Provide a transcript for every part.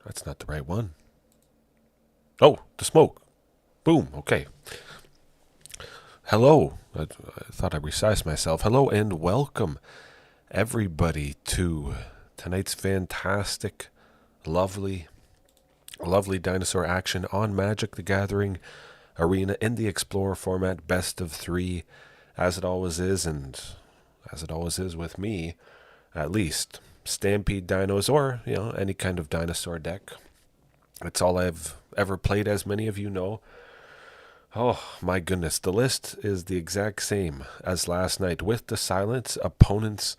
That's not the right one. Oh, the smoke. Boom. Okay. Hello. I thought I resized myself. Hello and welcome, everybody, to tonight's fantastic, lovely dinosaur action on Magic the Gathering Arena in the Explorer format, best of three, as it always is, and as it always is with me, at least. Stampede dinos, or, any kind of dinosaur deck. It's all I've ever played, as many of you know. Oh, my goodness. The list is the exact same as last night with the silence. Opponents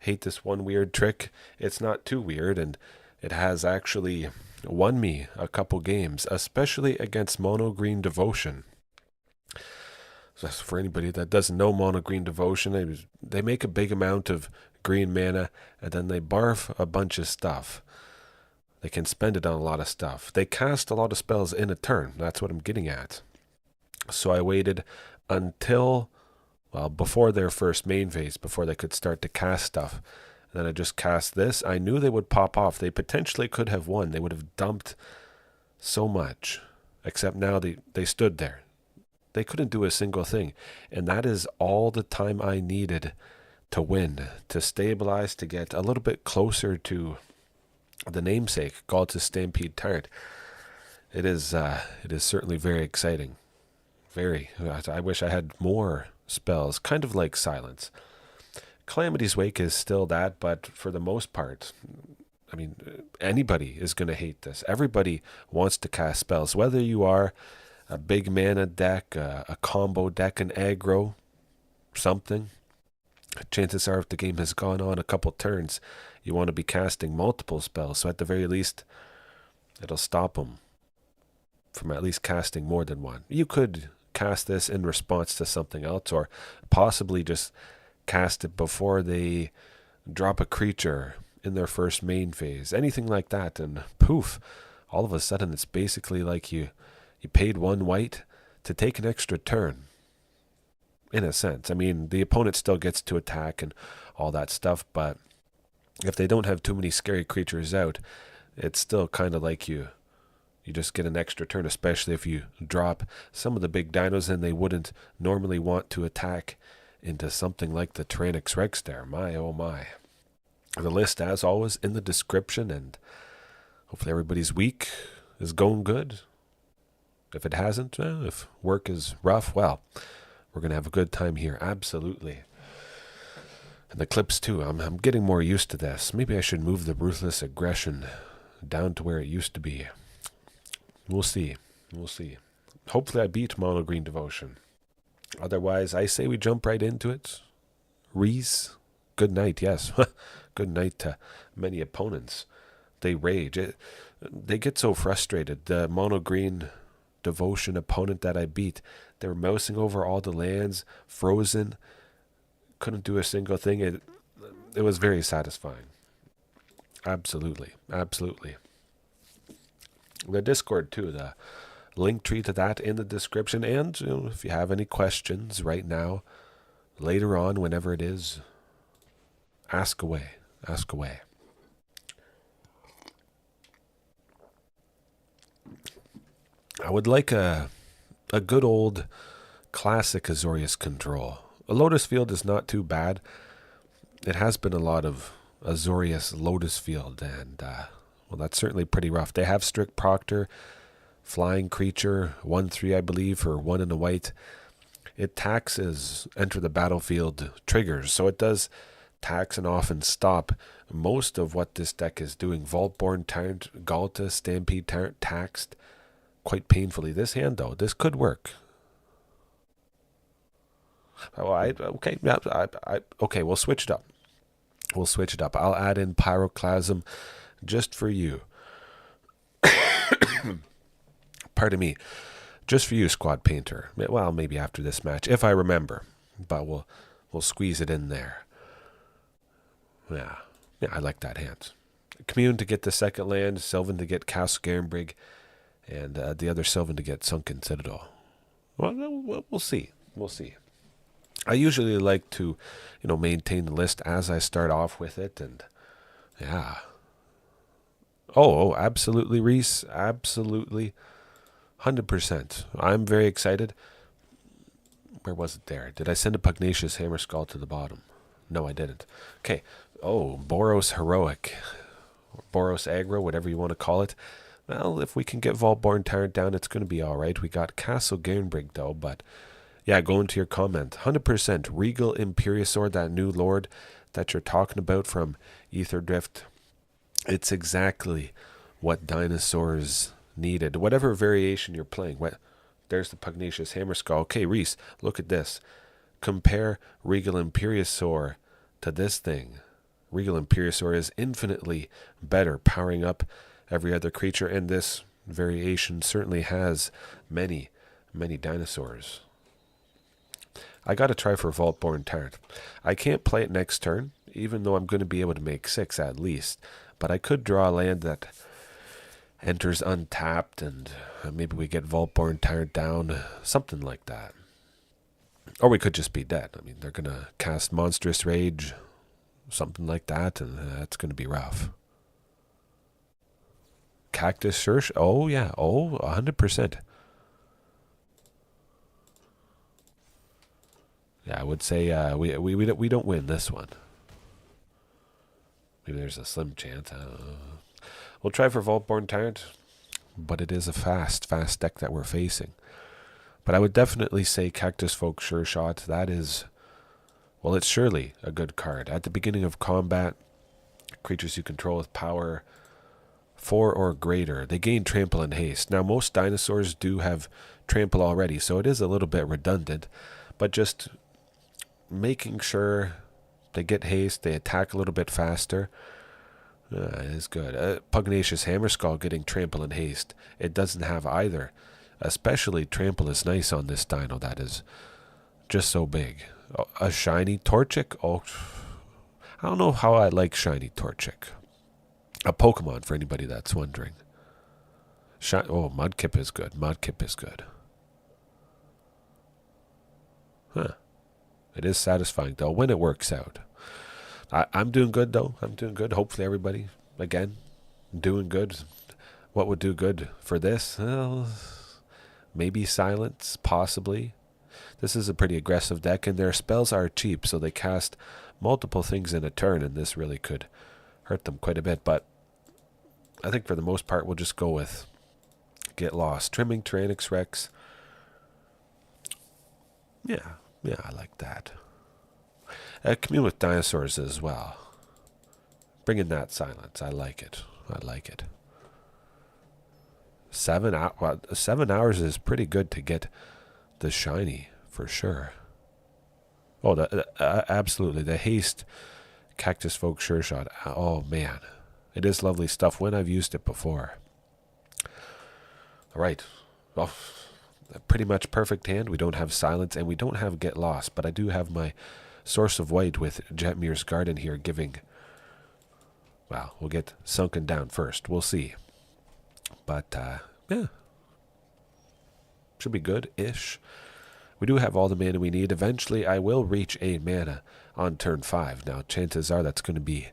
hate this one weird trick. It's not too weird, and it has actually won me a couple games, especially against Mono Green Devotion. So for anybody that doesn't know Mono Green Devotion, they make a big amount of green mana, and then they barf a bunch of stuff. They can spend it on a lot of stuff. They cast a lot of spells in a turn. That's what I'm getting at. So I waited until, before their first main phase, before they could start to cast stuff. And then I just cast this. I knew they would pop off. They potentially could have won. They would have dumped so much. Except now they stood there. They couldn't do a single thing. And that is all the time I needed to win, to stabilize, to get a little bit closer to the namesake, Ghalta Stampede Tyrant. It is certainly very exciting. Very. I wish I had more spells, kind of like Silence. Calamity's Wake is still that, but for the most part, anybody is going to hate this. Everybody wants to cast spells, whether you are a big mana deck, a combo deck, an aggro, something. Chances are if the game has gone on a couple turns, you want to be casting multiple spells, so at the very least, it'll stop them from at least casting more than one. You could cast this in response to something else, or possibly just cast it before they drop a creature in their first main phase. Anything like that, and poof, all of a sudden it's basically like you paid one white to take an extra turn. In a sense. The opponent still gets to attack and all that stuff, but if they don't have too many scary creatures out, it's still kind of like you just get an extra turn, especially if you drop some of the big dinos and they wouldn't normally want to attack into something like the Tyrranax Rex there. My, oh my. The list, as always, in the description, and hopefully everybody's week is going good. If it hasn't, if work is rough, well, we're going to have a good time here, absolutely. And the clips, too. I'm getting more used to this. Maybe I should move the ruthless aggression down to where it used to be. We'll see. We'll see. Hopefully I beat Mono Green Devotion. Otherwise, I say we jump right into it. Reese, good night, yes. Good night to many opponents. They rage. They get so frustrated. The Mono Green Devotion opponent that I beat, they were mousing over all the lands, frozen, couldn't do a single thing. It was very satisfying. Absolutely. Absolutely. The Discord, too, the link tree to that in the description. And if you have any questions right now, later on, whenever it is, ask away. Ask away. I would like a good old classic Azorius control. A Lotus Field is not too bad. It has been a lot of Azorius Lotus Field, and that's certainly pretty rough. They have Strict Proctor, flying creature, 1/3 I believe, for 1 and a white. It taxes enter the battlefield triggers, so it does tax and often stop most of what this deck is doing. Vaultborn Tyrant, Ghalta, Stampede Tyrant taxed quite painfully. This hand, though, this could work. Okay, we'll switch it up. We'll switch it up. I'll add in Pyroclasm just for you. Pardon me. Just for you, Squad Painter. Well, maybe after this match, if I remember. But we'll squeeze it in there. Yeah, I like that hand. Commune to get the second land, Sylvan to get Castle Garenbrig, and the other Sylvan to get Sunken Citadel. Well, we'll see. We'll see. I usually like to, maintain the list as I start off with it, and yeah. Oh, absolutely, Reese. Absolutely. 100%. I'm very excited. Where was it there? Did I send a Pugnacious Hammerskull to the bottom? No, I didn't. Okay. Oh, Boros Heroic. Or Boros Aggro, whatever you want to call it. Well, if we can get Vaultborn Tyrant down, it's going to be all right. We got Castle Garenbrig, though, but yeah, going to your comment. 100% Regal Imperiosaur, that new lord that you're talking about from Aetherdrift. It's exactly what dinosaurs needed. Whatever variation you're playing. There's the Pugnacious Hammerskull. Okay, Reese, look at this. Compare Regal Imperiosaur to this thing. Regal Imperiosaur is infinitely better, powering up every other creature, and this variation certainly has many, many dinosaurs. I got to try for Vaultborn Tyrant. I can't play it next turn, even though I'm going to be able to make 6 at least. But I could draw a land that enters untapped, and maybe we get Vaultborn Tyrant down, something like that. Or we could just be dead. I mean, they're going to cast Monstrous Rage, something like that, and that's going to be rough. Cactus Church? Oh, yeah. Oh, 100%. Yeah, I would say we don't win this one. Maybe there's a slim chance. We'll try for Vaultborn Tyrant, but it is a fast deck that we're facing. But I would definitely say Cactus Folk Sure Shot. That is, well, it's surely a good card. At the beginning of combat, creatures you control with power 4 or greater, they gain trample and haste. Now, most dinosaurs do have trample already, so it is a little bit redundant, but just making sure they get haste, they attack a little bit faster, is good. Pugnacious Hammerskull getting trample and haste. It doesn't have either. Especially trample is nice on this dino that is just so big. A shiny Torchic? Oh, I don't know how I like shiny Torchic. A Pokemon for anybody that's wondering. Mudkip is good. Mudkip is good. Huh. It is satisfying, though, when it works out. I'm doing good, though. I'm doing good. Hopefully everybody, again, doing good. What would do good for this? Well, maybe silence, possibly. This is a pretty aggressive deck, and their spells are cheap, so they cast multiple things in a turn, and this really could hurt them quite a bit. But I think for the most part, we'll just go with Get Lost. Trimming Tyrranax Rex. Yeah, I like that. Commune with Dinosaurs as well. Bring in that silence. I like it. 7 hours is pretty good to get the shiny, for sure. Oh, absolutely. The haste Cactus Folk Sure Shot. Oh, man. It is lovely stuff when I've used it before. All right. Well, a pretty much perfect hand. We don't have silence, and we don't have Get Lost, but I do have my Source of White with Jetmir's Garden here giving... Well, we'll get Sunken down first. We'll see. But, yeah. Should be good-ish. We do have all the mana we need. Eventually, I will reach 8 mana on turn 5. Now, chances are that's going to be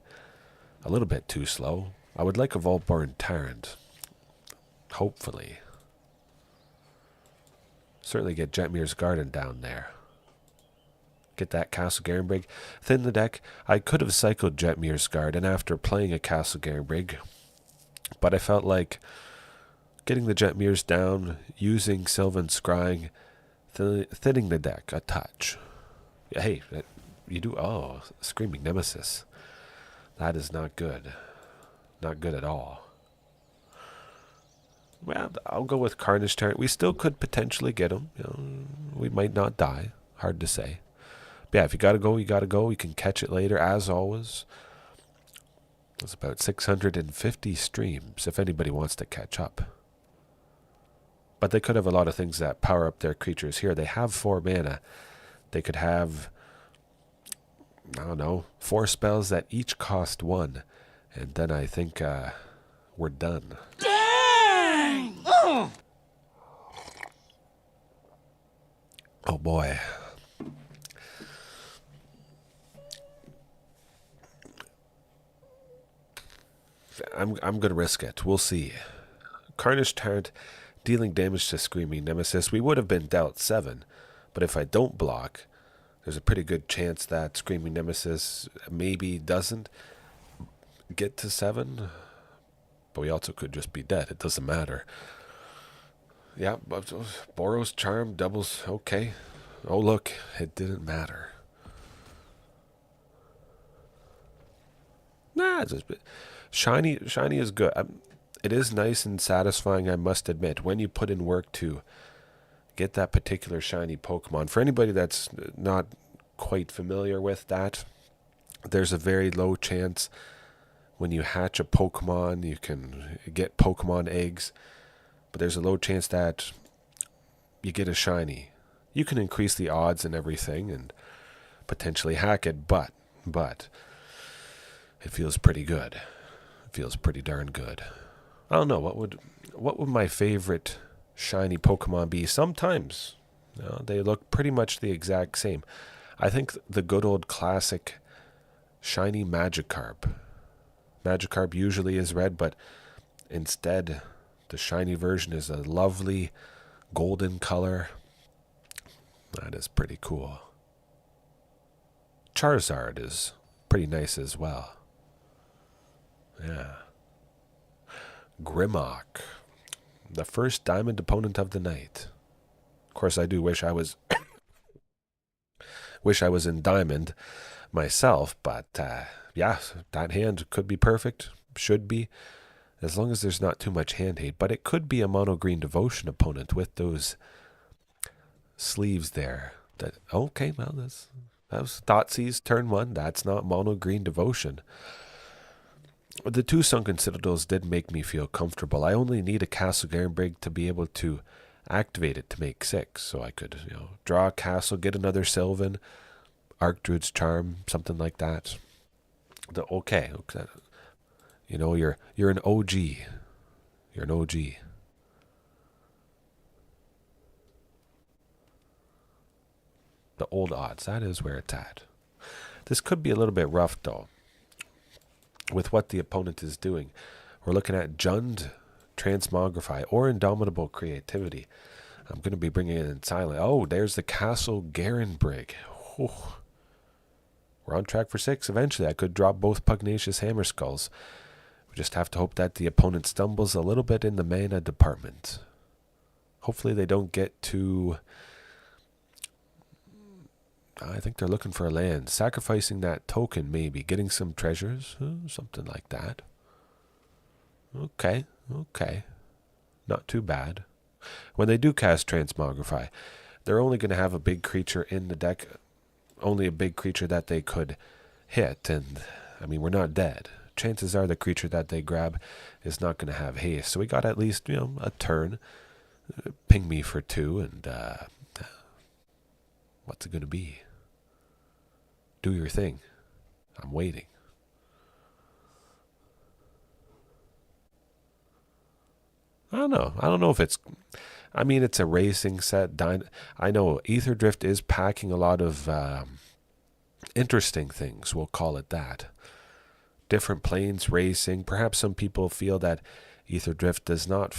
a little bit too slow. I would like a Vaultborn Tyrant. Hopefully. Certainly get Jetmir's Garden down there. Get that Castle Garenbrig. Thin the deck. I could have cycled Jetmir's Garden after playing a Castle Garenbrig, but I felt like getting the Jetmirs down, using Sylvan Scrying, thinning the deck a touch. Hey, you do... Oh, Screaming Nemesis. That is not good. Not good at all. Well, I'll go with Carnage Tyrant. We still could potentially get him. You know, we might not die. Hard to say. But yeah, if you gotta go, you gotta go. You can catch it later, as always. It's about 650 streams, if anybody wants to catch up. But they could have a lot of things that power up their creatures here. They have 4 mana. They could have, I don't know, 4 spells that each cost 1. And then I think we're done. Dang! Oh boy. I'm gonna risk it. We'll see. Carnage Tyrant, dealing damage to Screaming Nemesis. We would have been dealt 7, but if I don't block, there's a pretty good chance that Screaming Nemesis maybe doesn't get to 7. But we also could just be dead. It doesn't matter. Yeah, but Boros Charm doubles. Okay. Oh, look. It didn't matter. Nah, just shiny is good. It is nice and satisfying, I must admit, when you put in work to get that particular shiny Pokemon. For anybody that's not quite familiar with that, there's a very low chance when you hatch a Pokemon, you can get Pokemon eggs, but there's a low chance that you get a shiny. You can increase the odds and everything and potentially hack it, but it feels pretty good. It feels pretty darn good. I don't know, what would my favorite shiny Pokemon be? Sometimes they look pretty much the exact same. I think the good old classic shiny Magikarp. Magikarp usually is red, but instead the shiny version is a lovely golden color. That is pretty cool. Charizard is pretty nice as well. Yeah. Grimlock, the first diamond opponent of the night. Of course, I do wish I was in diamond myself, but yeah, that hand could be perfect, should be, as long as there's not too much hand hate. But it could be a mono green devotion opponent with those sleeves there. That okay, well that was Thoughtseize turn 1. That's not mono green devotion. The 2 Sunken Citadels did make me feel comfortable. I only need a Castle Garenbrig to be able to activate it to make 6. So I could, draw a castle, get another Sylvan, Archdruid's Charm, something like that. Okay. You're an OG. You're an OG. The old odds, that is where it's at. This could be a little bit rough though, with what the opponent is doing. We're looking at Jund, Transmogrify, or Indomitable Creativity. I'm going to be bringing it in silent. Oh, there's the Castle Garenbrig. Oh. We're on track for 6 eventually. I could drop both Pugnacious Hammerskulls. We just have to hope that the opponent stumbles a little bit in the mana department. Hopefully they don't get to... I think they're looking for a land. Sacrificing that token, maybe. Getting some treasures. Something like that. Okay. Not too bad. When they do cast Transmogrify, they're only going to have a big creature in the deck. Only a big creature that they could hit. And, I mean, we're not dead. Chances are the creature that they grab is not going to have haste. So we got at least, a turn. Ping me for 2, and what's it going to be? Do your thing. I'm waiting. I don't know. I don't know if it's... I mean, it's a racing set. I know Aetherdrift is packing a lot of interesting things. We'll call it that. Different planes, racing. Perhaps some people feel that Aetherdrift does not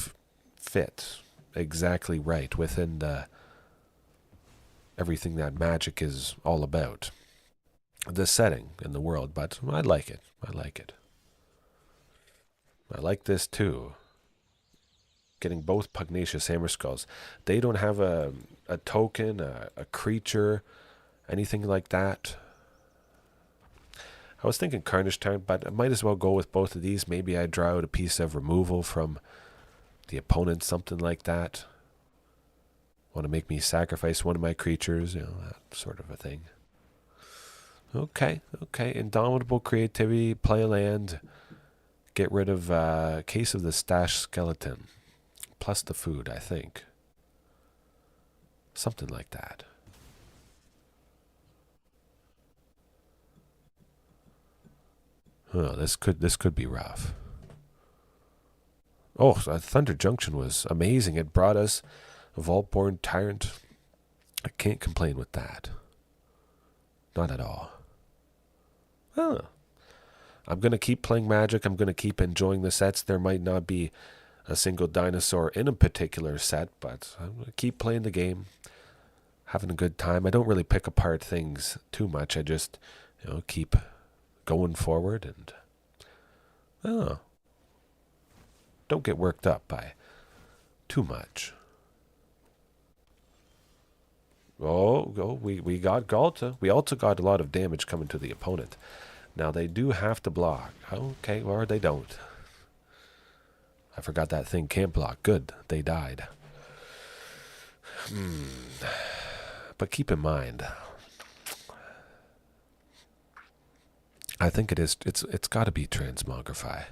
fit exactly right within everything that Magic is all about. The setting in the world, but I like it. I like this too. Getting both Pugnacious Hammerskulls. They don't have a token, a creature, anything like that. I was thinking Carnage Tyrant, but I might as well go with both of these. Maybe I draw out a piece of removal from the opponent, something like that. Want to make me sacrifice one of my creatures, that sort of a thing. Okay. Indomitable Creativity, play a land, get rid of Case of the Stash Skeleton, plus the food, I think. Something like that. Oh, this could be rough. Oh, Thunder Junction was amazing. It brought us a Vaultborn Tyrant. I can't complain with that. Not at all. Oh. I'm going to keep playing Magic. I'm going to keep enjoying the sets. There might not be a single dinosaur in a particular set, but I'm going to keep playing the game, having a good time. I don't really pick apart things too much. I just, keep going forward and don't get worked up by too much. We got Ghalta. We also got a lot of damage coming to the opponent. Now they do have to block. Okay, or they don't. I forgot that thing can't block. Good, they died. But keep in mind, I think it's got to be Transmogrify.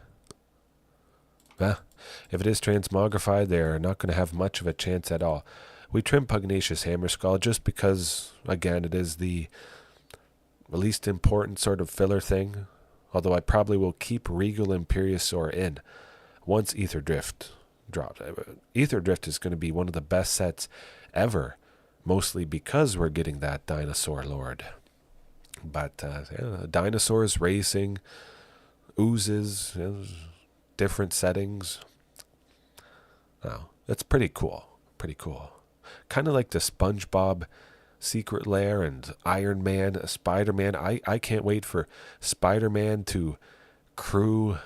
If it is Transmogrify, they're not going to have much of a chance at all. We trim Pugnacious Hammerskull just because, again, it is the least important sort of filler thing. Although I probably will keep Regal Imperiosaur in once Aetherdrift drops. Aetherdrift is going to be one of the best sets ever, mostly because we're getting that Dinosaur Lord. But dinosaurs racing, oozes, different settings. Wow, that's pretty cool. Pretty cool. Kind of like the SpongeBob Secret Lair and Iron Man, Spider-Man. I can't wait for Spider-Man to crew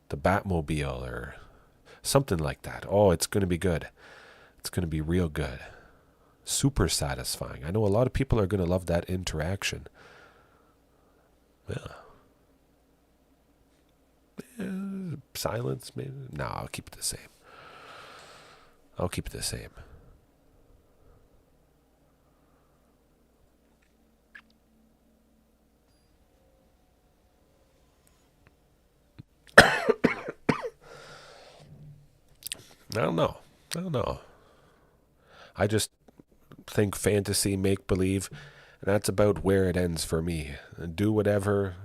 the Batmobile or something like that. Oh, it's going to be good. It's going to be real good. Super satisfying. I know a lot of people are going to love that interaction. Silence, maybe? No, I'll keep it the same. I'll keep it the same. I don't know. I just think fantasy, make-believe, and that's about where it ends for me. And do whatever,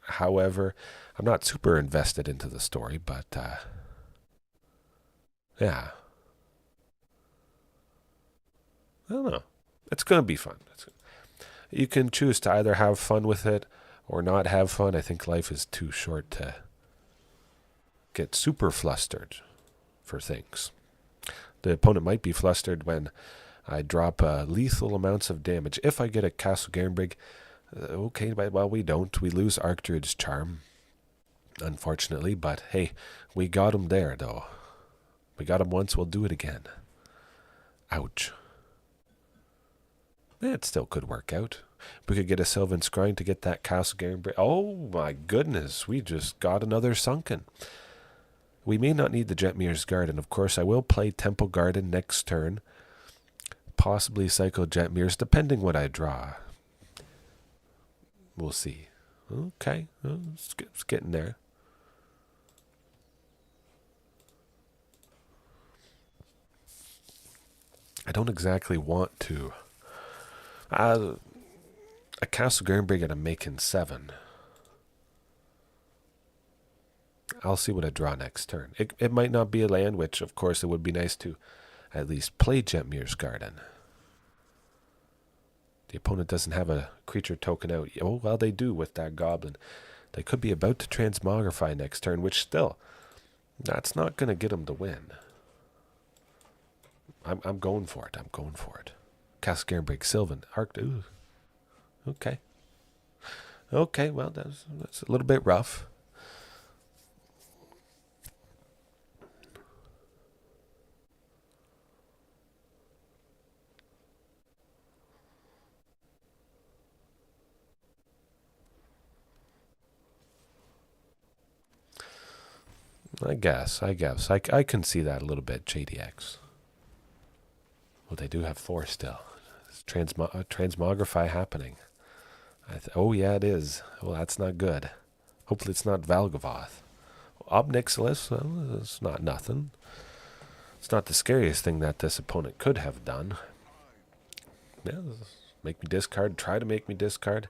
however. I'm not super invested into the story, but, yeah. I don't know. It's going to be fun. You can choose to either have fun with it or not have fun. I think life is too short to get super flustered for things. The opponent might be flustered when I drop lethal amounts of damage. If I get a Castle Garenbrig, okay, well, we don't. We lose Archdruid's charm, unfortunately. But hey, we got him there, though. We got him once, we'll do it again. Ouch. It still could work out. We could get a Sylvan Scrying to get that Castle Garenbrig. Oh my goodness, we just got another Sunken. We may not need the Jetmir's Garden. Of course, I will play Temple Garden next turn. Possibly cycle Jetmir's, depending what I draw. We'll see. Okay, well, it's getting there. I don't exactly want to. A Castle Garenbrig at a Macon 7. I'll see what I draw next turn. It might not be a land, which, of course, it would be nice to at least play Jetmir's Garden. The opponent doesn't have a creature token out. Oh, well, they do with that Goblin. They could be about to Transmogrify next turn, which still, that's not going to get them to win. I'm going for it. I'm going for it. Castle Garenbrig, Sylvan, Archdruid. Okay. Okay, well, that's a little bit rough. I guess. I can see that a little bit, JDX. Well, they do have 4 still. It's Transmogrify happening. Oh, yeah, it is. Well, that's not good. Hopefully it's not Valgavoth. Obnixilis, well, it's not nothing. It's not the scariest thing that this opponent could have done. Yeah, make me discard, try to make me discard.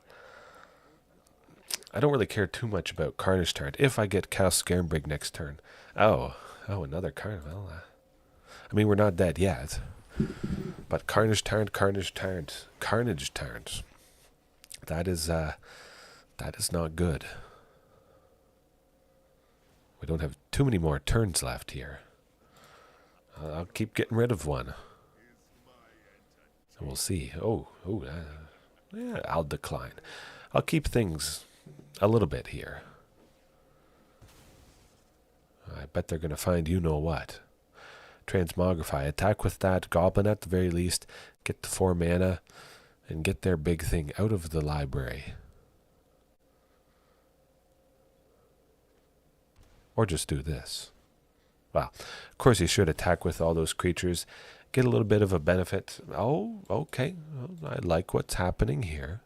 I don't really care too much about Carnage Tyrant if I get Castle Garenbrig next turn. Oh, another Carnage. Well, I mean, we're not dead yet. But Carnage Tyrant. That is That is not good. We don't have too many more turns left here. I'll keep getting rid of one. And we'll see. Yeah, I'll decline. I'll keep things a little bit here. I bet they're going to find you-know-what. Transmogrify. Attack with that goblin at the very least. Get the 4 mana. And get their big thing out of the library. Or just do this. Well, of course you should attack with all those creatures. Get a little bit of a benefit. Oh, okay. Well, I like what's happening here.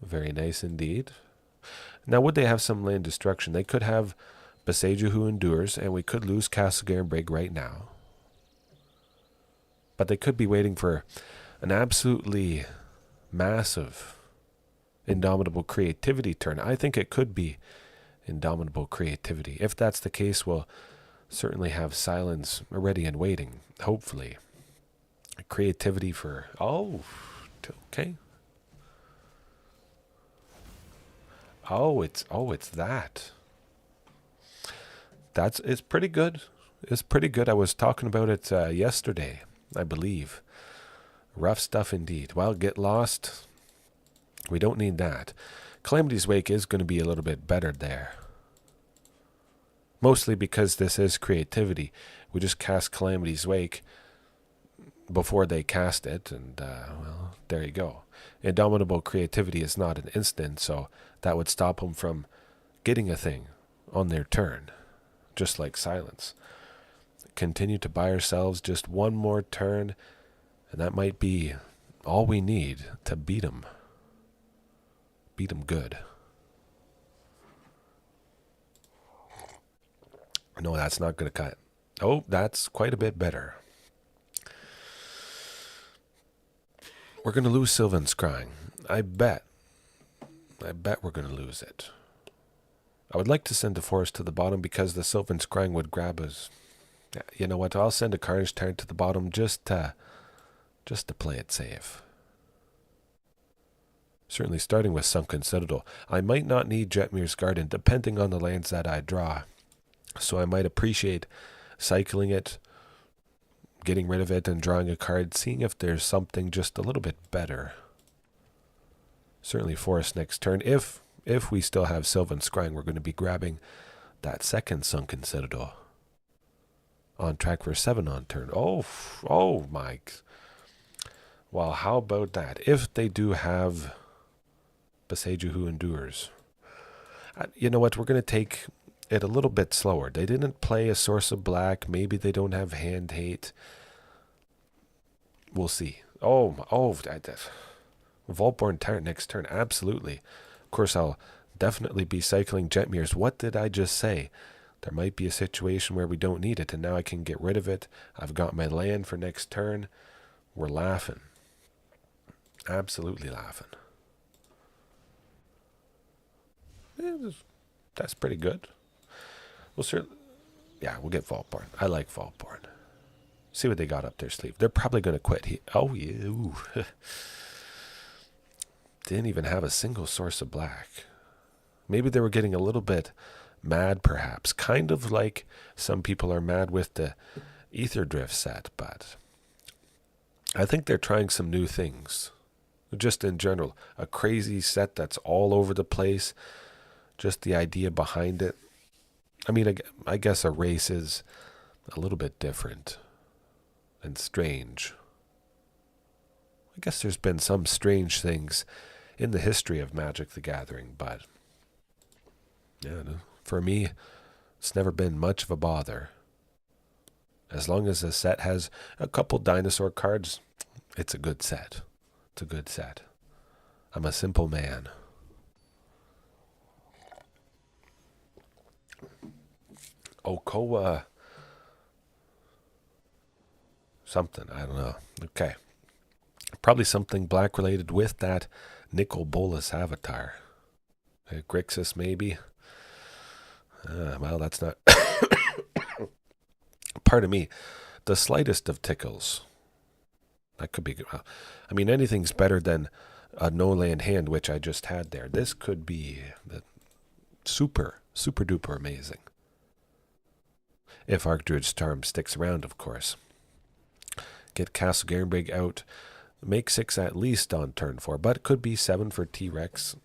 Very nice indeed. Now, would they have some land destruction? They could have Boseiju who endures, and we could lose Castle Garenbrig right now. But they could be waiting for an absolutely massive Indomitable Creativity turn. I think it could be Indomitable Creativity. If that's the case, we'll certainly have Silence ready and waiting, hopefully. Creativity for... Oh, okay. It's that. It's pretty good. It's pretty good. I was talking about it yesterday, I believe. Rough stuff indeed. Well, get lost. We don't need that. Calamity's Wake is going to be a little bit better there. Mostly because this is creativity. We just cast Calamity's Wake before they cast it, and, well, there you go. Indomitable Creativity is not an instant, so that would stop them from getting a thing on their turn, just like Silence. Continue to buy ourselves just one more turn, and that might be all we need to beat them. Beat them good. No, that's not going to cut. Oh, that's quite a bit better. We're going to lose Sylvan Scrying. I bet we're going to lose it. I would like to send a forest to the bottom because the Sylvan Scrying would grab us. You know what? I'll send a Carnage Tyrant to the bottom just to play it safe. Certainly starting with Sunken Citadel. I might not need Jetmir's Garden depending on the lands that I draw. So I might appreciate cycling it, getting rid of it, and drawing a card, seeing if there's something just a little bit better. Certainly forest next turn. If we still have Sylvan Scrying, we're going to be grabbing that second Sunken Citadel. On track for 7 on turn. Oh, Mike. Well, how about that? If they do have Boseiju who endures. You know what? We're going to take it a little bit slower. They didn't play a Source of Black. Maybe they don't have hand hate. We'll see. Vaultborn Tyrant next turn. Absolutely. Of course, I'll definitely be cycling Jetmirs. What did I just say? There might be a situation where we don't need it, and now I can get rid of it. I've got my land for next turn. We're laughing. Absolutely laughing. Yeah, that's pretty good. We'll get Vaultborn. I like Vaultborn. See what they got up their sleeve. They're probably going to quit. Yeah. Didn't even have a single Source of Black. Maybe they were getting a little bit mad, perhaps. Kind of like some people are mad with the Aetherdrift set, but I think they're trying some new things. Just in general. A crazy set that's all over the place. Just the idea behind it. I mean, I guess a race is a little bit different and strange. I guess there's been some strange things in the history of Magic the Gathering, but yeah, for me, it's never been much of a bother. As long as the set has a couple dinosaur cards, it's a good set. It's a good set. I'm a simple man. Okoa something, I don't know. Okay. Probably something black related with that Nicol Bolas avatar. Grixis maybe. Well, that's not... Pardon me. The slightest of tickles. That could be good. I mean, anything's better than a no-land hand, which I just had there. This could be super, super duper amazing. If Archdruid's Charm sticks around, of course. Get Castle Garenbrig out. Make 6 at least on turn 4, but it could be 7 for T-Rex.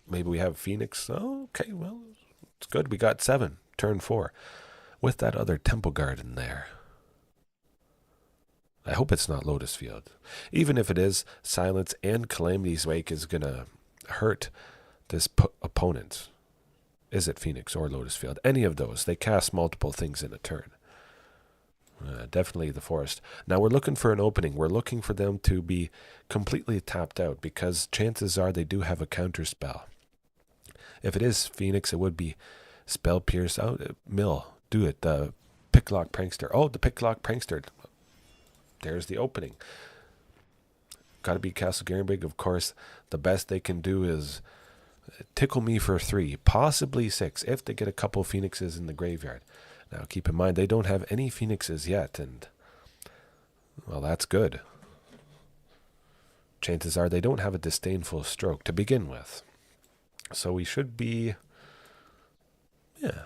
Maybe we have Phoenix. Oh, okay, well, it's good. We got 7, turn 4, with that other Temple Guard in there. I hope it's not Lotus Field. Even if it is, Silence and Calamity's Wake is going to hurt this opponent. Izzet Phoenix or Lotus Field. Any of those. They cast multiple things in a turn. Definitely the Forest. Now we're looking for an opening. We're looking for them to be completely tapped out because chances are they do have a counter spell. If it is Phoenix, it would be Spell Pierce. Oh, Mill. Do it. The Picklock Prankster. Oh, the Picklock Prankster. There's the opening. Got to be Castle Garenbrig, of course. The best they can do is tickle me for 3, possibly 6, if they get a couple Phoenixes in the graveyard. Now, keep in mind, they don't have any Phoenixes yet, and, well, that's good. Chances are they don't have a Disdainful Stroke to begin with. So we should be, yeah,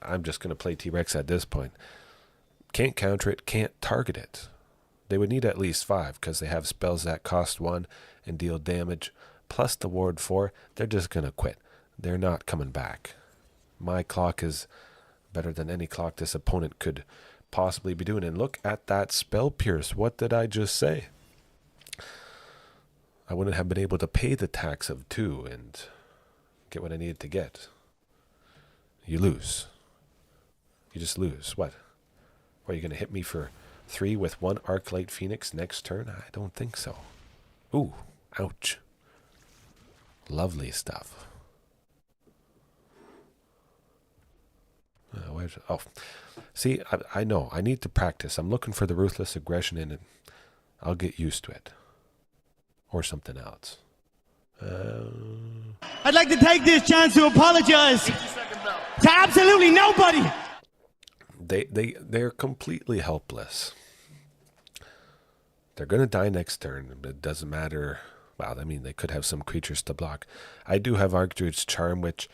I'm just going to play T-Rex at this point. Can't counter it, can't target it. They would need at least 5 because they have spells that cost 1 and deal damage, plus the ward 4. They're just going to quit. They're not coming back. My clock is better than any clock this opponent could possibly be doing. And look at that Spell Pierce. What did I just say? I wouldn't have been able to pay the tax of 2 and get what I needed to get. You lose. You just lose. What? Are you going to hit me for 3 with 1 Arclight Phoenix next turn? I don't think so. Ooh, ouch. Lovely stuff. Oh, see, I know. I need to practice. I'm looking for the Ruthless Aggression in it. I'll get used to it. Or something else. I'd like to take this chance to apologize to absolutely nobody. They're completely helpless. They're going to die next turn. It doesn't matter. Well, I mean, they could have some creatures to block. I do have Archdruid's Charm, which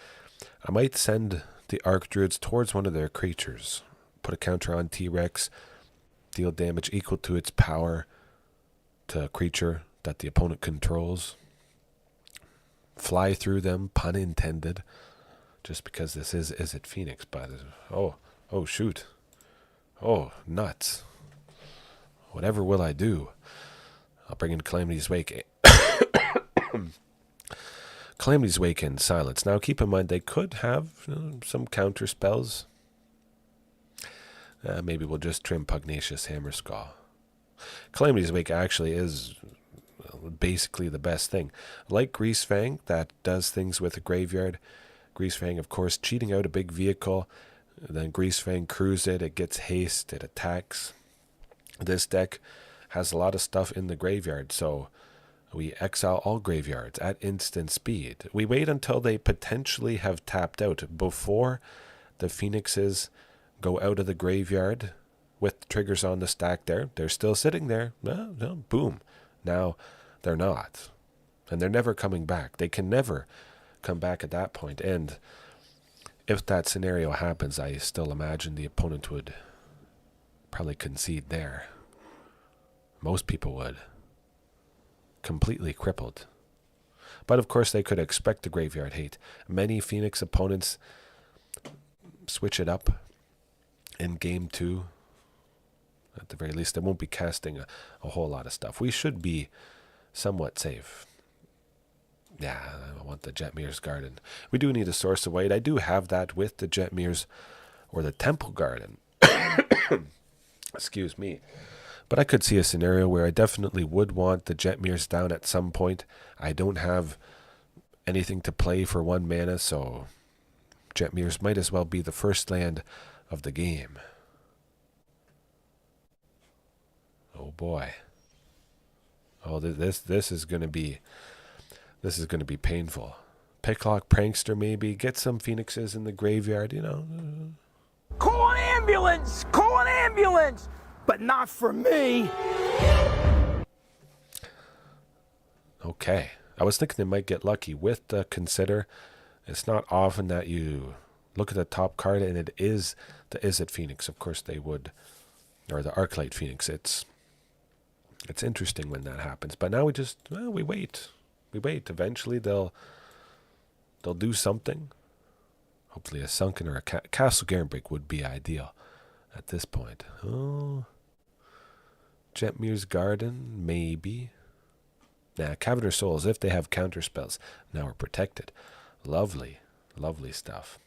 I might send the Archdruids towards one of their creatures. Put a counter on T-Rex. Deal damage equal to its power to a creature that the opponent controls. Fly through them, pun intended. Just because this is Izzet Phoenix. But, oh, shoot. Oh, nuts. Whatever will I do? I'll bring in Calamity's Wake. Calamity's Wake and Silence. Now, keep in mind, they could have some counter spells. Maybe we'll just trim Pugnacious Hammerskull. Calamity's Wake actually is basically the best thing. Like Greasefang, that does things with a graveyard. Greasefang, of course, cheating out a big vehicle. Then Greasefang crews it. It gets haste. It attacks. This deck has a lot of stuff in the graveyard, so we exile all graveyards at instant speed. We wait until they potentially have tapped out before the Phoenixes go out of the graveyard with triggers on the stack there. They're still sitting there. No, boom. Now they're not. And they're never coming back. They can never come back at that point. And if that scenario happens, I still imagine the opponent would probably concede there. Most people would. Completely crippled. But of course they could expect the graveyard hate. Many Phoenix opponents switch it up in game 2. At the very least, they won't be casting a whole lot of stuff. We should be somewhat safe. Yeah, I want the Jetmir's Garden. We do need a Source of Weight. I do have that with the Jetmir's or the Temple Garden. Excuse me. But I could see a scenario where I definitely would want the Jetmir's down at some point. I don't have anything to play for 1 mana, so Jetmir's might as well be the first land of the game. Oh boy. Oh, this is going to be painful. Picklock Prankster maybe, get some Phoenixes in the graveyard, you know. Call an ambulance! Call an ambulance! But not for me. Okay. I was thinking they might get lucky with the Consider. It's not often that you look at the top card and it is the Izzet Phoenix. Of course they would, or the Arclight Phoenix. It's interesting when that happens. But now we wait. We wait. Eventually they'll do something. Hopefully a Sunken or a Castle Garenbrig would be ideal at this point. Oh, Jetmir's Garden, maybe. Nah, Cavern of Souls, if they have counter spells. Now we're protected. Lovely, lovely stuff.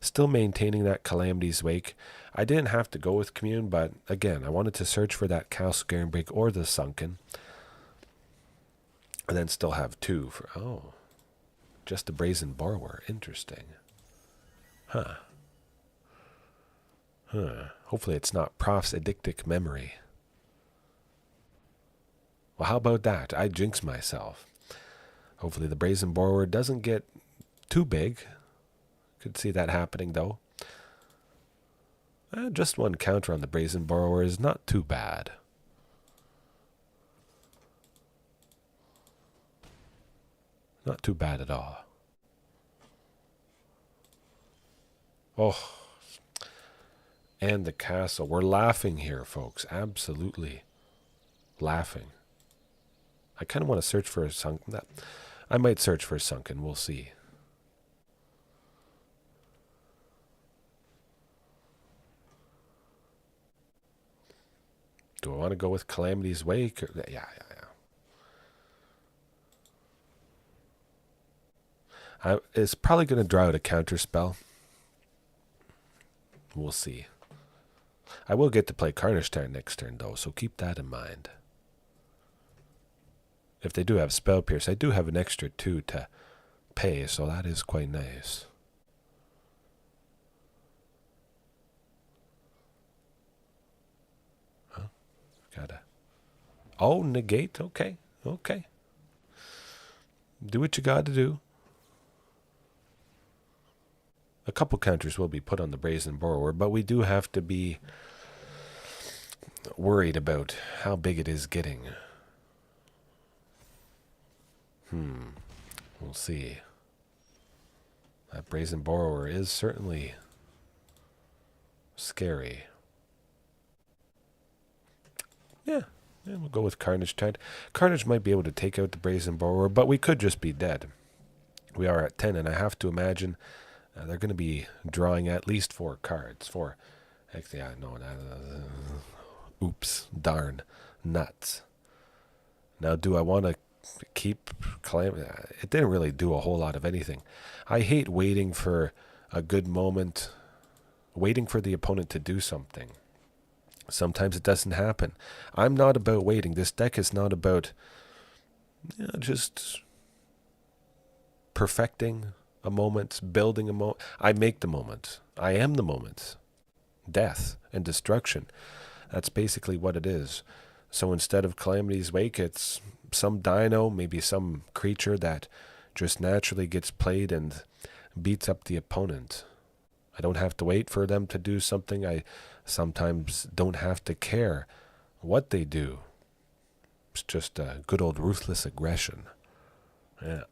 Still maintaining that Calamity's Wake. I didn't have to go with Commune, but again, I wanted to search for that Castle Garenbrig or the Sunken. And then still have two for, oh, just a Brazen Borrower. Interesting. Huh. Hopefully it's not Prof's Addictic Memory. Well, how about that? I jinx myself. Hopefully the Brazen Borrower doesn't get too big. Could see that happening, though. Just one counter on the Brazen Borrower is not too bad. Not too bad at all. Oh, and the castle. We're laughing here, folks. Absolutely laughing. I kind of want to search for a Sunken. I might search for a Sunken. We'll see. Do I want to go with Calamity's Wake? Or, yeah. It's probably going to draw out a counter spell. We'll see. I will get to play Carnage Tyrant next turn, though, so keep that in mind. If they do have Spell Pierce, I do have an extra 2 to pay, so that is quite nice. Huh? Gotta... Oh, negate? Okay. Do what you gotta do. A couple counters will be put on the Brazen Borrower, but we do have to be worried about how big it is getting. We'll see. That Brazen Borrower is certainly scary. Yeah, we'll go with Carnage Tyrant. Carnage might be able to take out the Brazen Borrower, but we could just be dead. We are at 10, and I have to imagine they're going to be drawing at least 4 cards. 4. Actually, I know that. Oops. Darn. Nuts. Now, do I want to keep Calamity? It didn't really do a whole lot of anything. I hate waiting for a good moment, waiting for the opponent to do something. Sometimes it doesn't happen. I'm not about waiting. This deck is not about just perfecting a moment, building a moment. I make the moment. I am the moment. Death and destruction. That's basically what it is. So instead of Calamity's Wake, it's some dino, maybe some creature that just naturally gets played and beats up the opponent. I don't have to wait for them to do something. I sometimes don't have to care what they do. It's just a good old ruthless aggression. Yeah.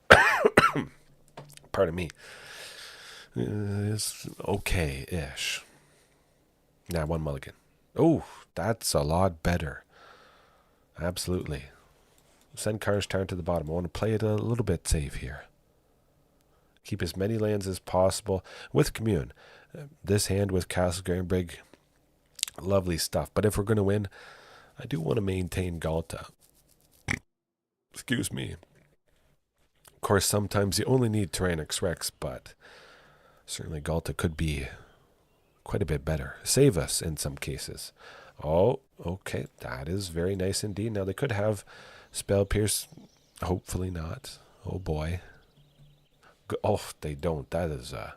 Pardon me. It's okay-ish. Now, one mulligan. Oh, that's a lot better. Absolutely. Send Carnage Tyrant to the bottom. I want to play it a little bit safe here. Keep as many lands as possible with Commune. This hand with Castle Garenbrig, lovely stuff. But if we're going to win, I do want to maintain Ghalta. Excuse me. Of course, sometimes you only need Tyrranax Rex, but certainly Ghalta could be quite a bit better. Save us in some cases. Oh, okay. That is very nice indeed. Now, they could have Spell Pierce. Hopefully not. Oh, boy. Oh, they don't. That is a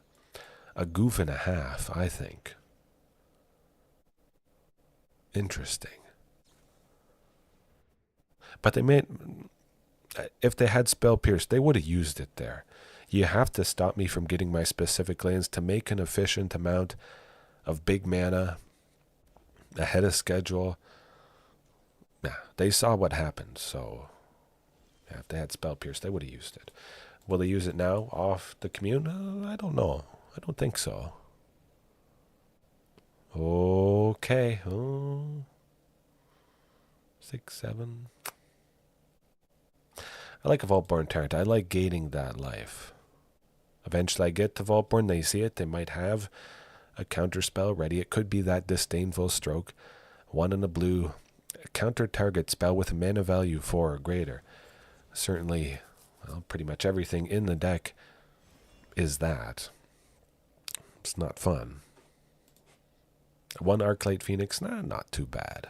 goof and a half, I think. Interesting. But they may... If they had Spell Pierce, they would have used it there. You have to stop me from getting my specific lands to make an efficient amount of big mana ahead of schedule. Nah, they saw what happened, so Yeah, if they had Spell Pierce, they would have used it. Will they use it now off the Commune? I don't know. I don't think so. Okay. Oh. 6, 7. I like a Vaultborn Tyrant. I like gaining that life. Eventually I get to Vaultborn, they see it, they might have a counter spell ready. It could be that Disdainful Stroke. 1 in a blue. Counter target spell with a mana value 4 or greater. Certainly, well, pretty much everything in the deck is that. It's not fun. 1 Arclight Phoenix, nah, not too bad.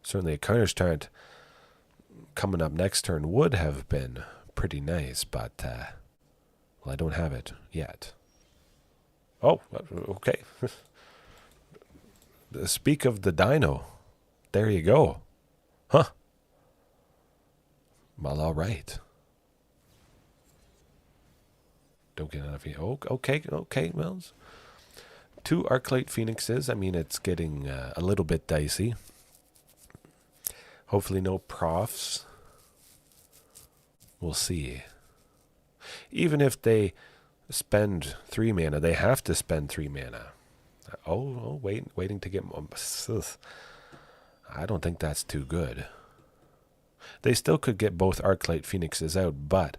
Certainly a Carnage Tyrant coming up next turn would have been pretty nice, but well, I don't have it yet. Oh, okay. Speak of the Dino. There you go. Huh. Well, all right. Don't get enough. Oh, okay. Well, 2 Arclight Phoenixes. I mean, it's getting a little bit dicey. Hopefully no profs. We'll see. Even if they spend 3 mana, they have to spend 3 mana. Waiting to get... I don't think that's too good. They still could get both Arclight Phoenixes out, but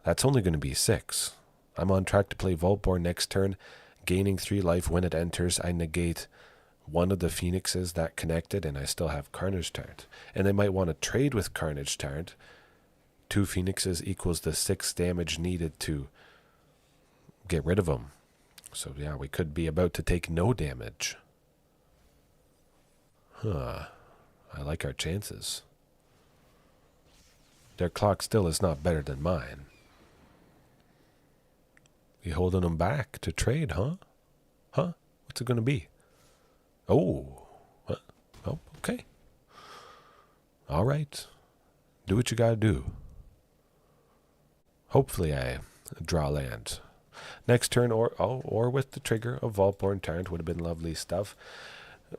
that's only going to be 6. I'm on track to play Vaultborn next turn, gaining 3 life when it enters. I negate 1 of the Phoenixes that connected, and I still have Carnage Tyrant. And they might want to trade with Carnage Tyrant. 2 Phoenixes equals the 6 damage needed to get rid of them. So yeah, we could be about to take no damage. Huh. I like our chances. Their clock still is not better than mine. You holding them back to trade, huh? Huh? What's it going to be? Oh. What? Oh, okay. All right. Do what you got to do. Hopefully I draw land. Next turn, or with the trigger of Vaultborn Tyrant would have been lovely stuff.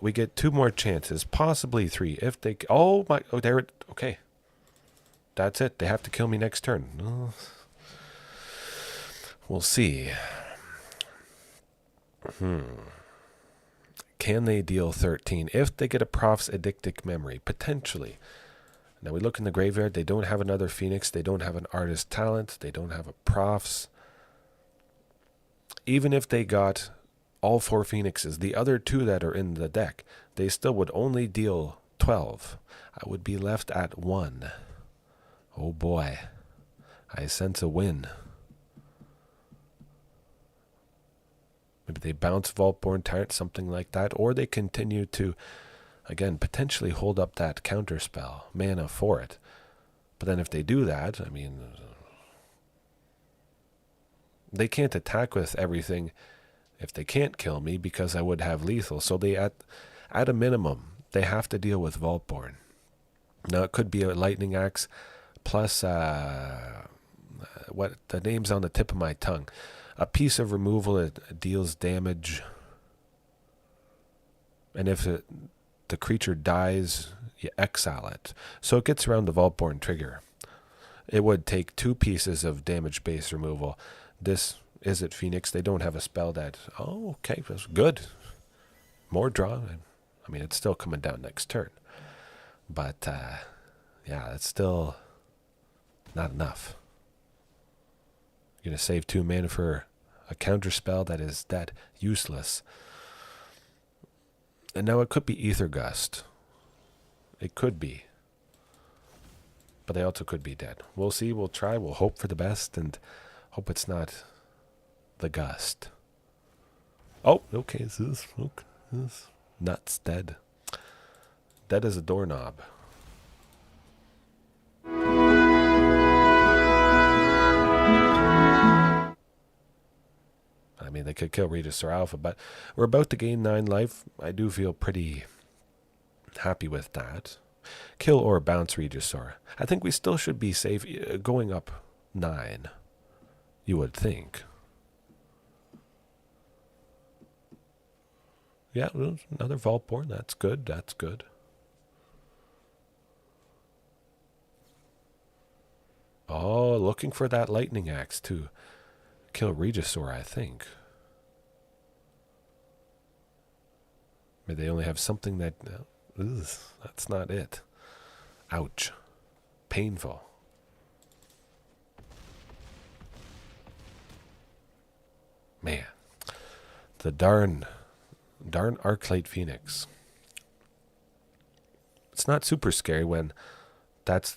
We get 2 more chances, possibly 3. If they... Oh, my... Oh, there it... Okay. That's it. They have to kill me next turn. We'll see. Can they deal 13? If they get a Prof's Addictic Memory, potentially. Now we look in the graveyard. They don't have another Phoenix. They don't have an Artist Talent. They don't have a Prof's. Even if they got all 4 Phoenixes, the other 2 that are in the deck, they still would only deal 12. I would be left at 1. Oh boy. I sense a win. Maybe they bounce Vaultborn Tyrant, something like that, or they continue to, again, potentially hold up that counter spell, mana for it. But then if they do that, I mean, they can't attack with everything if they can't kill me because I would have lethal. So they, at a minimum, they have to deal with Vaultborn. Now it could be a Lightning Axe plus what the name's on the tip of my tongue. A piece of removal, it deals damage. And if the creature dies, you exile it. So it gets around the Vaultborn trigger. It would take 2 pieces of damage base removal. This Izzet Phoenix, they don't have a spell that... Oh, okay, that's good. More draw. I mean, it's still coming down next turn. But, yeah, that's still not enough. You're going to save 2 mana for a counter spell that is that useless. And now it could be Ether Gust. It could be. But they also could be dead. We'll see, we'll try, we'll hope for the best, and hope it's not the Gust. Oh, okay, this nuts dead. Dead as a doorknob. I mean, they could kill Regisaur Alpha, but we're about to gain 9 life. I do feel pretty happy with that. Kill or bounce Regisaur. I think we still should be safe going up 9, you would think. Yeah, another Vaultborn. That's good. That's good. Oh, looking for that lightning axe to kill Regisaur, I think. Maybe they only have something that... ugh, that's not it. Ouch. Painful. Man. The darn Archlate Phoenix. It's not super scary when that's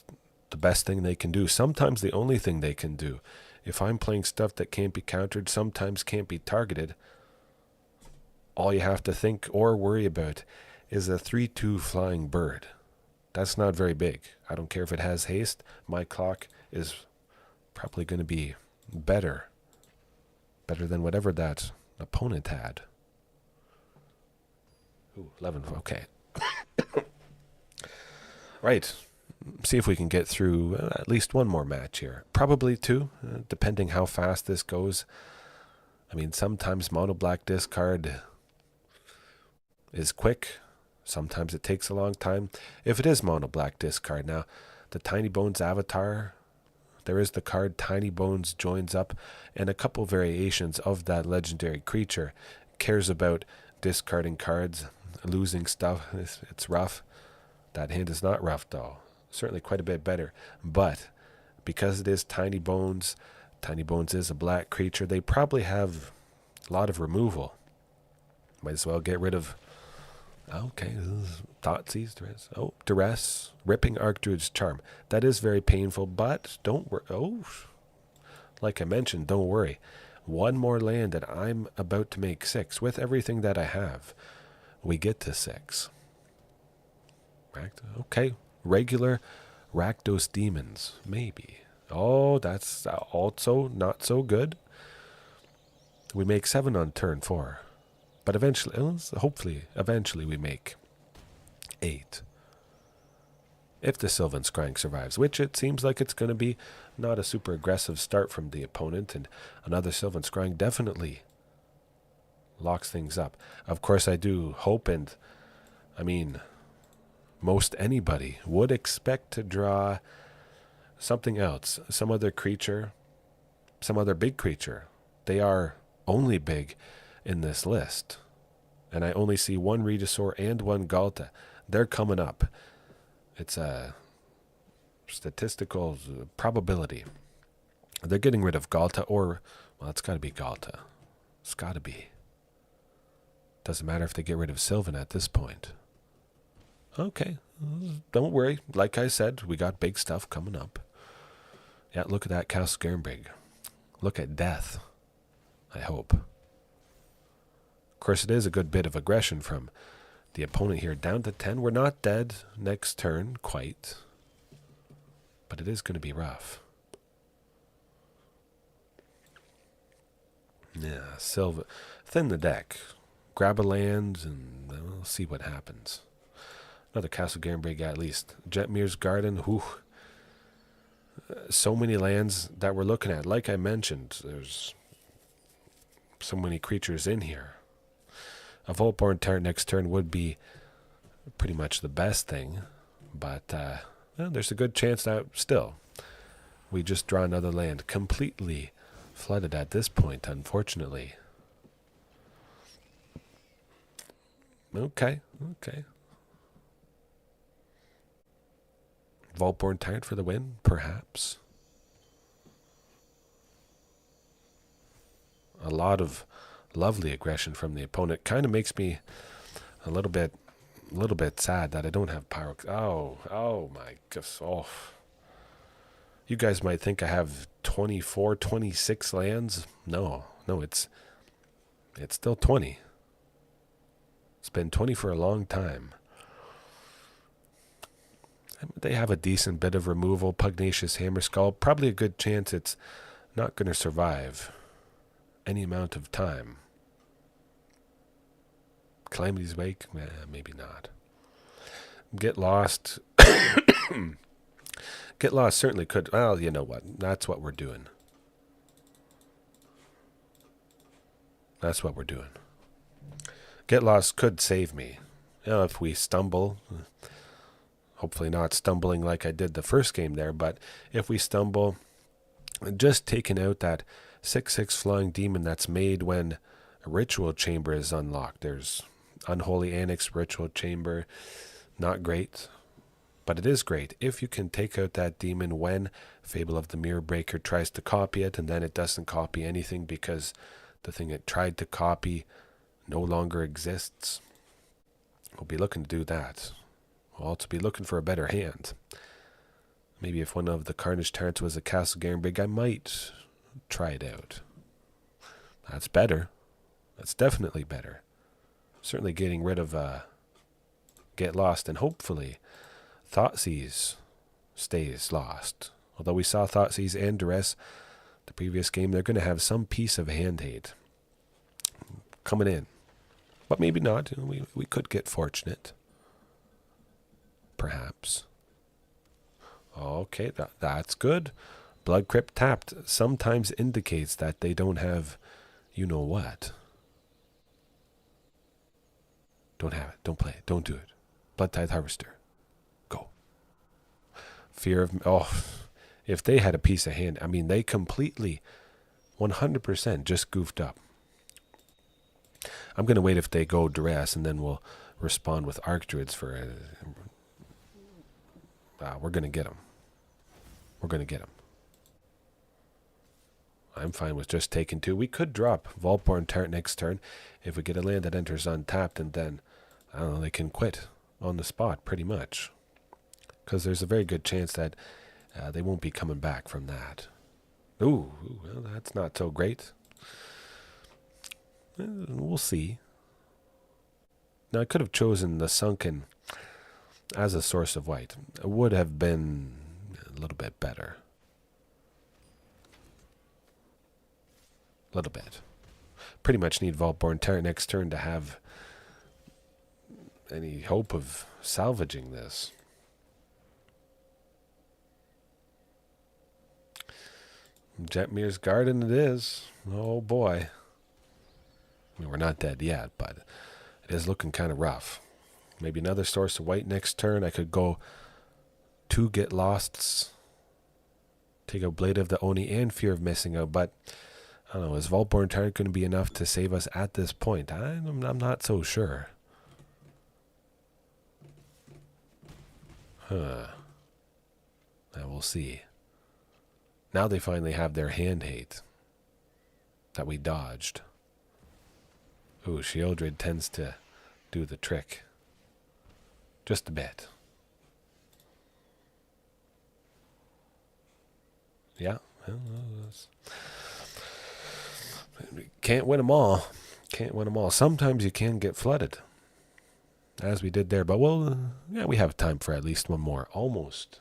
the best thing they can do. Sometimes the only thing they can do. If I'm playing stuff that can't be countered, sometimes can't be targeted, all you have to think or worry about is a 3/2 flying bird. That's not very big. I don't care if it has haste. My clock is probably going to be better than whatever that opponent had. Ooh, 11. Okay. Right. See if we can get through at least one more match here. Probably two, depending how fast this goes. I mean, sometimes mono black discard is quick. Sometimes it takes a long time. If it is mono black discard, now the Tiny Bones avatar, there is the card Tiny Bones joins up, and a couple variations of that legendary creature cares about discarding cards, losing stuff. It's rough. That hand is not rough though. Certainly quite a bit better. But because it is Tiny Bones is a black creature, they probably have a lot of removal. Might as well get rid of... okay, Thoughtseize, Duress. Oh, Duress, ripping Archdruid's Charm. That is very painful, but don't worry. Oh, like I mentioned, don't worry. One more land and I'm about to make 6. With everything that I have, we get to 6. Okay, regular Rakdos Demons, maybe. Oh, that's also not so good. We make 7 on turn 4. But eventually, hopefully, eventually we make 8. If the Sylvan Scrying survives, which it seems like it's going to be. Not a super aggressive start from the opponent, and another Sylvan Scrying definitely locks things up. Of course, I do hope, and I mean, most anybody would expect to draw something else, some other creature, some other big creature. They are only big in this list, and I only see one Regisaur and one Ghalta. They're coming up. It's a statistical probability. They're getting rid of Ghalta, or, well, it's got to be Ghalta. It's got to be. Doesn't matter if they get rid of Sylvan at this point. Okay, don't worry. Like I said, we got big stuff coming up. Yeah, look at that Castle Garenbrig. Look at death, I hope. Of course, it is a good bit of aggression from the opponent here. Down to 10. We're not dead next turn, quite. But it is going to be rough. Yeah, Sylvan. Thin the deck. Grab a land, and we'll see what happens. Another Castle Garenbrig at least. Jetmir's Garden. Whew. So many lands that we're looking at. Like I mentioned, there's so many creatures in here. A Vaultborn Tyrant next turn would be pretty much the best thing, but well, there's a good chance that still we just draw another land. Completely flooded at this point, unfortunately. Okay. Vaultborn Tyrant for the win, perhaps. A lot of lovely aggression from the opponent. Kind of makes me a little bit sad that I don't have Pyro. Oh my gosh. Oh. You guys might think I have 24, 26 lands. No, it's still 20. It's been 20 for a long time. They have a decent bit of removal. Pugnacious Hammerskull. Probably a good chance it's not going to survive any amount of time. Calamity's Wake? Maybe not. Get Lost. Get Lost certainly could. Well, you know what? That's what we're doing. Get Lost could save me. You know, if we stumble, Hopefully not stumbling like I did the first game there, but if we stumble, just taking out that 6/6 flying demon that's made when a ritual chamber is unlocked. There's Unholy Annex, Ritual Chamber, not great, but it is great if you can take out that demon when Fable of the Mirror Breaker tries to copy it, and then it doesn't copy anything because the thing it tried to copy no longer exists. We'll be looking to do that. We'll also be looking for a better hand. Maybe if one of the Carnage Tyrants was a Castle Garenbrig, I might try it out. That's better. That's definitely better. Certainly getting rid of Get Lost, and hopefully Thoughtseize stays lost. Although we saw Thoughtseize and Duress the previous game, they're going to have some piece of hand hate coming in. But maybe not. We could get fortunate. Perhaps. Okay, that's good. Blood Crypt tapped sometimes indicates that they don't have you-know-what. Don't have it. Don't play it. Don't do it. Blood Tithe Harvester. Go. Fear of... Oh, if they had a piece of hand... I mean, they completely, 100% just goofed up. I'm going to wait if they go Duress, and then we'll respond with Archdruids for... we're going to get them. We're going to get them. I'm fine with just taking 2. We could drop Vaultborn Tyrant next turn if we get a land that enters untapped, and then, I don't know, they can quit on the spot pretty much. Because there's a very good chance that they won't be coming back from that. Ooh, well, that's not so great. We'll see. Now, I could have chosen the Sunken as a source of white. It would have been a little bit better. A little bit. Pretty much need Vaultborn Tyrant next turn to have any hope of salvaging this. Jetmir's Garden it is. Oh boy. I mean, we're not dead yet, but it is looking kind of rough. Maybe another source of white next turn. I could go 2 Get Losts. Take out Blade of the Oni and Fear of Missing Out, but I don't know, is Vaultborn Tyrant going to be enough to save us at this point? I'm not so sure. Huh. Now we'll see. Now they finally have their hand hate that we dodged. Ooh, Sheoldred tends to do the trick. Just a bit. Yeah. Well, can't win them all. Can't win them all. Sometimes you can get flooded, as we did there. But yeah, we have time for at least one more. Almost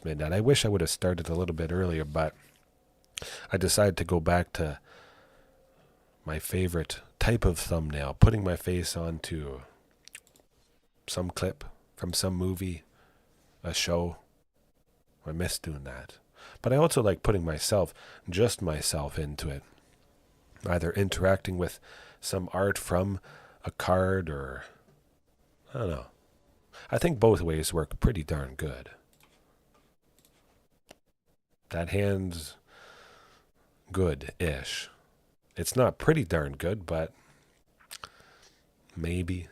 midnight. I wish I would have started a little bit earlier, but I decided to go back to my favorite type of thumbnail, putting my face onto some clip from some movie, a show. I miss doing that. But I also like putting just myself into it. Either interacting with some art from a card or, I don't know. I think both ways work pretty darn good. That hand's good-ish. It's not pretty darn good, but maybe.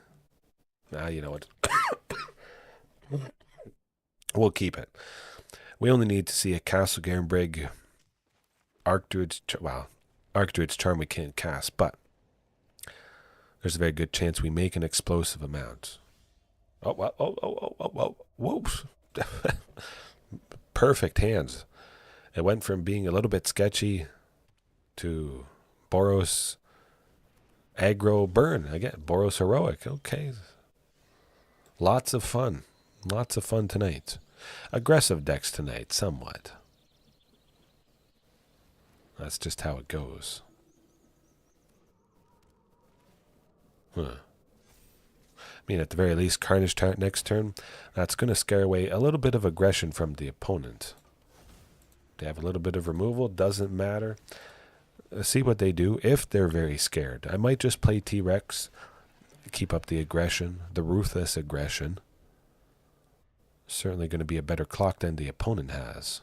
You know what? We'll keep it. We only need to see a Castle Garenbrig, Archdruid's Charm we can't cast, but there's a very good chance we make an explosive amount. Whoops. Perfect hands. It went from being a little bit sketchy to Boros Aggro burn. Again, Boros Heroic. Okay. Lots of fun. Lots of fun tonight. Aggressive decks tonight, somewhat. That's just how it goes. I mean, at the very least, Carnage Tyrant next turn, that's going to scare away a little bit of aggression from the opponent. They have a little bit of removal, doesn't matter. See what they do if they're very scared. I might just play T-Rex, keep up the aggression, the ruthless aggression. Certainly going to be a better clock than the opponent has.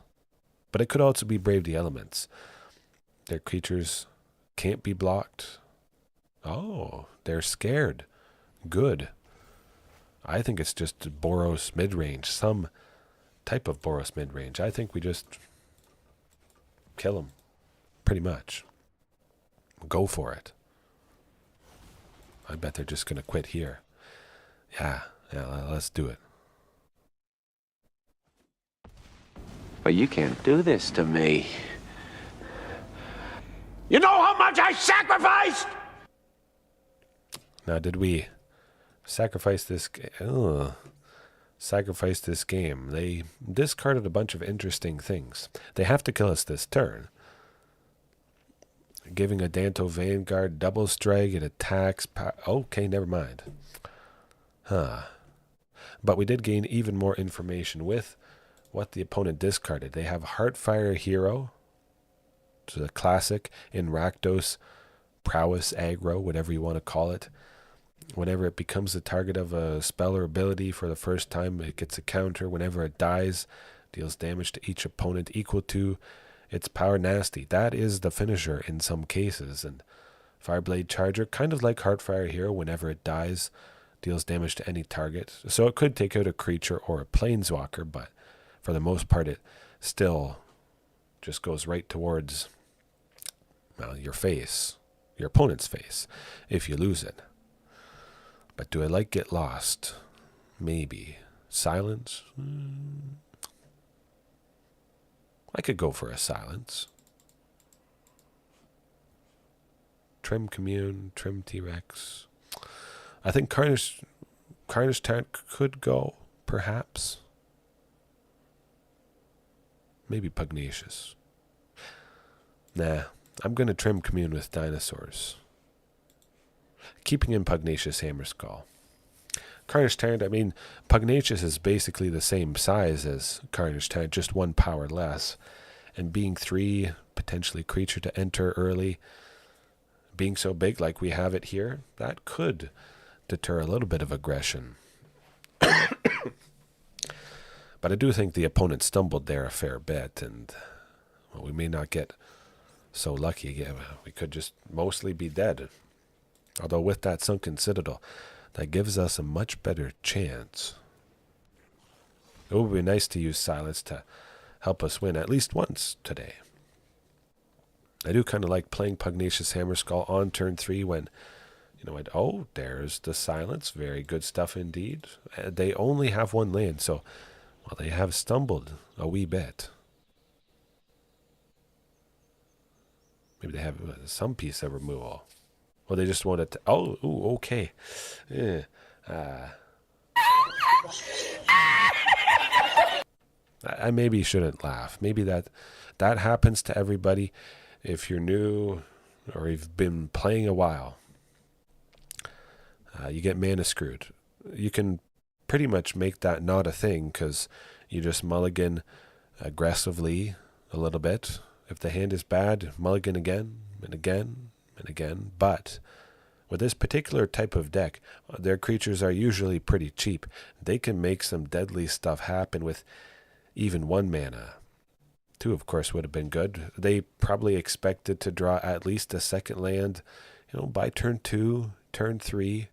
But it could also be Brave the Elements. Their creatures can't be blocked. Oh, they're scared. Good. I think it's just Boros midrange, some type of Boros midrange. I think we just kill them, pretty much. Go for it. I bet they're just going to quit here. Yeah, let's do it. But you can't do this to me. You know how much I sacrificed? Now, did we sacrifice this? Sacrifice this game. They discarded a bunch of interesting things. They have to kill us this turn. Giving a Danto Vanguard double strike, it attacks. Okay, never mind. But we did gain even more information with what the opponent discarded. They have Heartfire Hero, which is a classic in Rakdos Prowess Aggro, whatever you want to call it. Whenever it becomes the target of a spell or ability for the first time, it gets a counter. Whenever it dies, deals damage to each opponent equal to its power nasty. That is the finisher in some cases. And Fireblade Charger, kind of like Heartfire Hero, whenever it dies, deals damage to any target. So it could take out a creature or a planeswalker, but for the most part, it still just goes right towards, well, your face, your opponent's face, if you lose it. But do I like Get Lost? Maybe. Silence? I could go for a silence. Trim Commune, Trim T-Rex. I think Carnage Tyrant could go, perhaps. Maybe Pugnacious. Nah, I'm going to Trim Commune with Dinosaurs. Keeping in Pugnacious Hammerskull. Carnage Tyrant, I mean, Pugnacious is basically the same size as Carnage Tyrant, just 1 power less. And being 3, potentially creature to enter early, being so big like we have it here, that could deter a little bit of aggression. But I do think the opponent stumbled there a fair bit, and well, we may not get so lucky. Yeah, we could just mostly be dead. Although with that Sunken Citadel, that gives us a much better chance. It would be nice to use Silence to help us win at least once today. I do kind of like playing Pugnacious Hammerskull on turn 3 when, you know, oh, there's the Silence. Very good stuff indeed. They only have 1 land, so, well, they have stumbled a wee bit. Maybe they have some piece of removal. Well, they just wanted to... Oh, ooh, okay. I maybe shouldn't laugh. Maybe that happens to everybody if you're new or you've been playing a while. You get mana screwed. You can pretty much make that not a thing because you just mulligan aggressively a little bit. If the hand is bad, mulligan again and again and again. But with this particular type of deck, their creatures are usually pretty cheap. They can make some deadly stuff happen with even 1 mana. 2, of course, would have been good. They probably expected to draw at least a second land, you know, by turn 2, turn 3,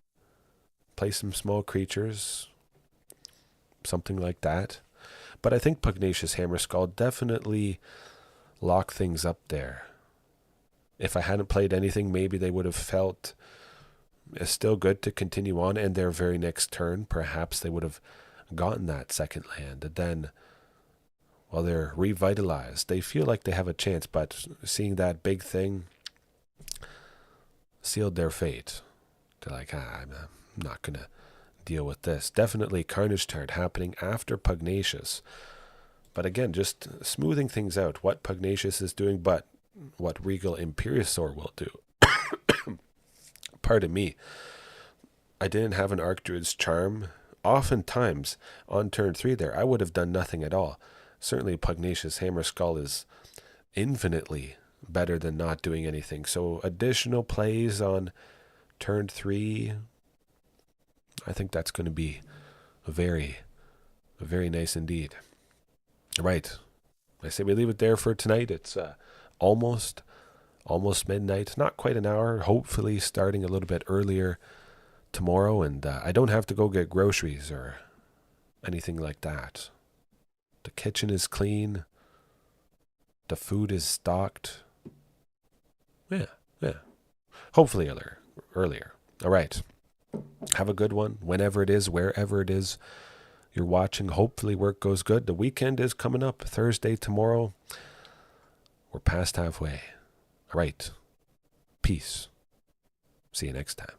play some small creatures, something like that. But I think Pugnacious Hammerskull definitely locked things up there. If I hadn't played anything, maybe they would have felt it's still good to continue on, and their very next turn, perhaps they would have gotten that second land. And then, well, they're revitalized. They feel like they have a chance, but seeing that big thing sealed their fate. They're like, I'm not going to deal with this. Definitely Carnage Tyrant happening after Pugnacious. But again, just smoothing things out. What Pugnacious is doing, but what Regal Imperiosaur will do. Pardon me. I didn't have an Archdruid's Charm. Oftentimes, on turn 3 there, I would have done nothing at all. Certainly, Pugnacious Hammerskull is infinitely better than not doing anything. So, additional plays on turn 3, I think that's going to be very, Very nice indeed. All right. I say we leave it there for tonight. It's almost midnight. Not quite an hour. Hopefully starting a little bit earlier tomorrow. And I don't have to go get groceries or anything like that. The kitchen is clean. The food is stocked. Yeah. Hopefully earlier. All right. Have a good one. Whenever it is, wherever it is you're watching. Hopefully work goes good. The weekend is coming up. Thursday, tomorrow. We're past halfway. All right. Peace. See you next time.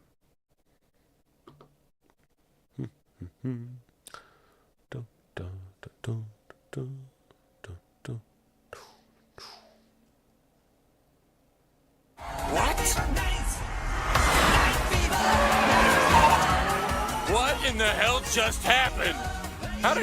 What in the hell just happened? How did he